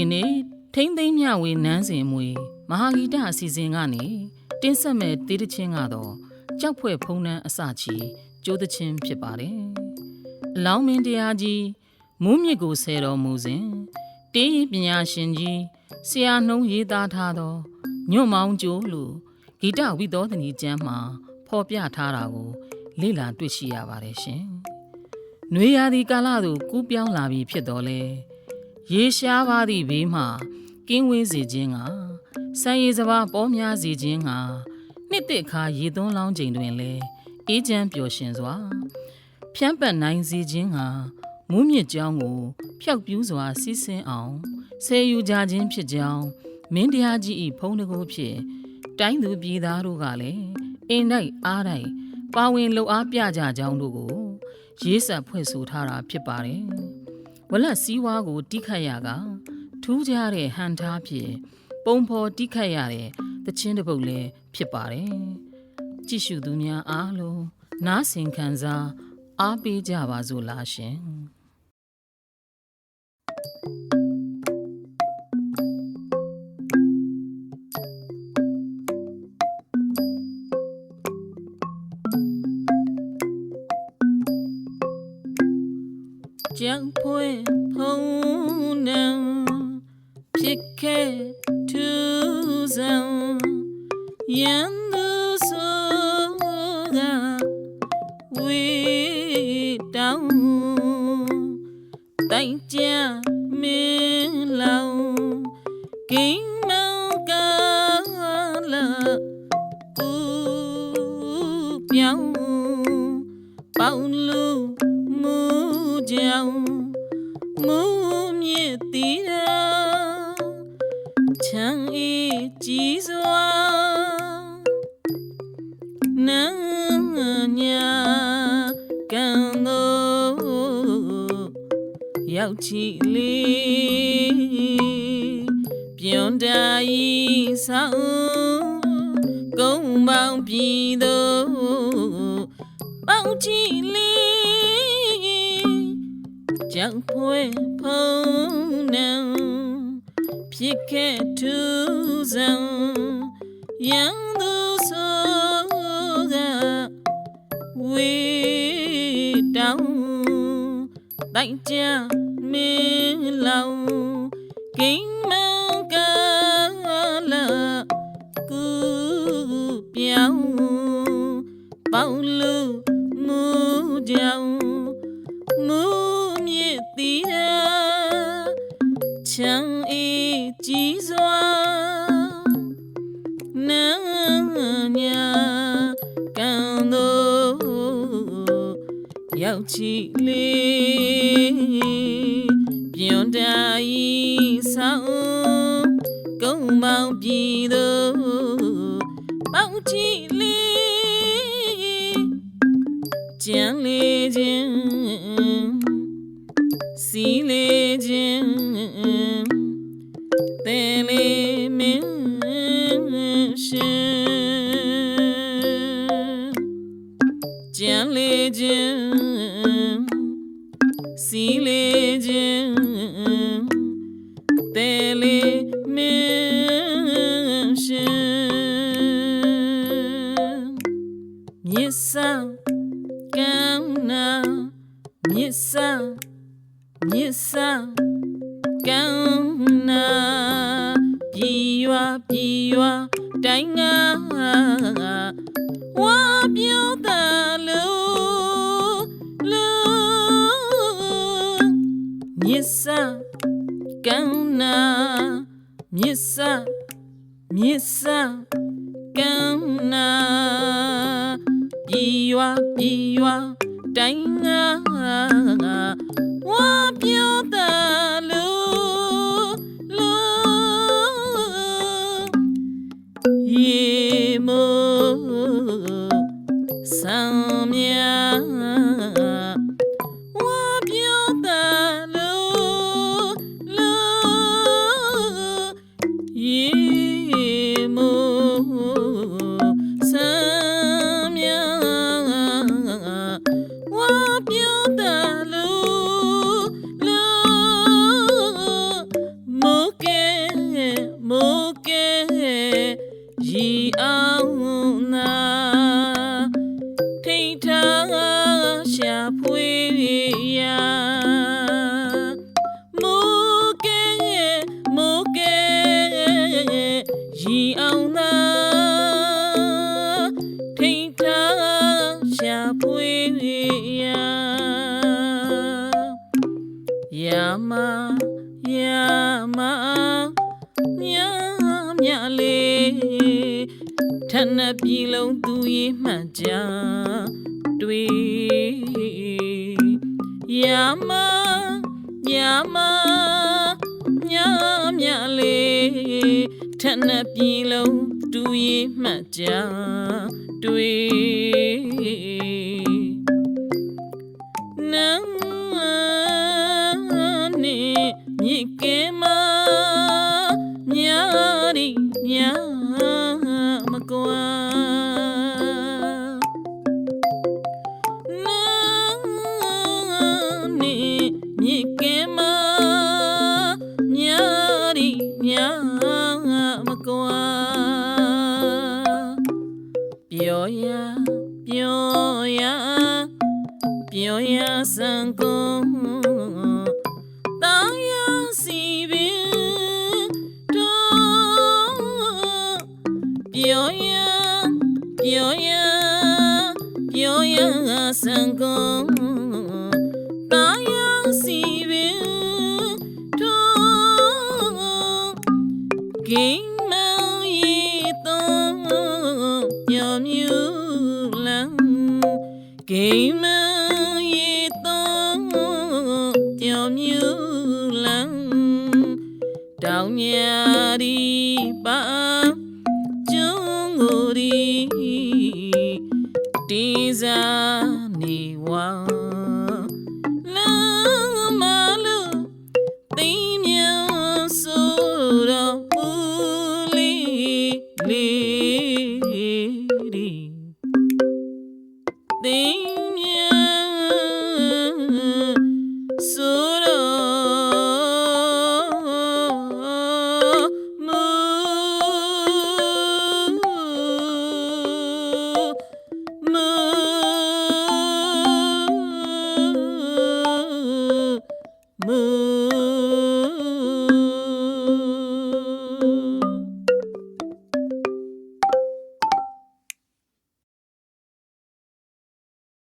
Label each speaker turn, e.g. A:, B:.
A: ကနေ့ထိမ့်သိမ်းမြဝေနန်းစဉ်မွေမဟာဂီတအစီအစဉ်ကနေတင်းဆက်မဲ့တေးတချင်းကတော့ကြောက်ဖွဲ့ဖုံးနှန်းအစချီကျိုးတချင်းဖြစ်ပါတယ်။အလောင်းမင်းတရားကြီးမူးမြစ်ကိုဆယ်တော်မူစဉ်တေးပညာရှင်ကြီးဆရာနှုံးရေးသားထားသောညွန့်မောင်းကျိုးလို့ဂီတဝိသောသနီကျမ်းမှာဖော်ပြထားတာကိုလေ့လာတွေ့ရှိရပါတယ်ရှင်။နွေရာသီကာလသို့ကူးပြောင်းလာပြီဖြစ်တော်လဲရေရှားပါသည့်ဘေးမှာကင်းဝေးစေခြင်းကဆန်ရည်စပါးပေါ်များစေခြင်းကနှစ်သက်ခါရေသွန်းလောင်းချိန်တွင်လည်းအေးချမ်းပျော်ရွှင်စွာဖြန့်ပတ်နိုင်စေခြင်းကမူးမြစ်ကြောင်းကိုဖျောက်ပြူးစွာစီးဆင်းအောင်ဆယ်ယူကြခြင်းဖြစ်ကြောင်းမင်းတရားကြီး၏ဖုံးတကူဖြင့်တိုင်းသူပြည်သားတို့ကလည်းအင်းတိုက်အားတိုက်ပါဝင်လှုပ်အားပြကြကြောင်းတို့ကိုရေးဆက်ဖွဲ့ဆိုထားတာဖြစ်ပါတယ်ဝလက်စည်းဝါးကိုတိခတ်ရကထူးခြားတဲ့ဟန်ထားဖြင့်ပုံဖော်တိခတ်ရတဲ့သချင်းတစ်ပုဒ်လည်းဖြစ်ပါတယ်ကြည့်ရှုသူများအားလုံးနားဆင်ခံစားအားပေးကြပါစို့လားရှင်ကြောက်ဖွဲ့ဖုံးနှံဖြစ်ခဲ့ထူးဆန်းရန်သူဆိုကဝေတောင်းတိုင်ကြမင်းလောင်ကိန်းမောင်ကလာကူပြောင်းပေါလူမူကြောင်မူမြစ်တီရာချမ်းအေးကြည်စွာနန်းညာကံတို့ရောက်ချီလေးပြုံးတာဤဆောင်ကုန်းပေါင်းပြည်တို့ပေါင်းချီလေးကြောက်ဖွဲ့ဖုံးနှံဖြစ်ခဲ့ထူးဆန်းရန်သူဆိုကဝေတောင်းတိုင်ကြမင်းလောင်ကိန်းမောင်ကလာကူပြောင်းပေါလူမူကြောင်မူမြစ်တီရာချမ်းအေးကြည်စွာနန်းညာကံတို့ရောက်ချီလေးပြုံးတာဤဆောင်ကုန်းပေါင်းပြည်တို့ပေါင်းချီလေးကြံလေးခြင်းစီလေးခြင်းတဲလေးမင်းရှင်ကြံလေးခြင်းစီလေးခြင်းတဲလေးမင်းရှင်မြစ်ဆောင်ကမ်းနာမြစ်ဆောင်မြစ်ဆောင်ကမ်းနာပြည်ရွာတိုင်းငါဝါပြောတာလူမြစ်ဆောင်ကမ်းနာမြစ်ဆောင်ကမ်းနာပြည်ရွာတိုင်းငါဝါပြောတာလူရေမို့ဆံမြဝါပြောတာလူရေမို့ဆံမြဝါပြောတာလူ ထိန်ထားရှာဖွေရာယာမမြလေးထနပြီလုံးသူရေးမှန်ကြတွေ့ယာမလေးထနပြီလုံးသူရေးမှန်ကြတွေ့နန်းနေမြေကဲမှာညာမကွာနန်းနေမြေကဲမှာညာမကွာပြောရစံကုန်တာယာစီပင်တော့ပြောရစံကုန်တာယာစီပင်တော့ကိမရီတော့ညမြူလံကိမတောင်ညာရီပါကျုံကိုရီတေးစားနေဝါလမ်းမလို့သိမ်းမြောင်ဆိုတော့ဦးလေးရီသိ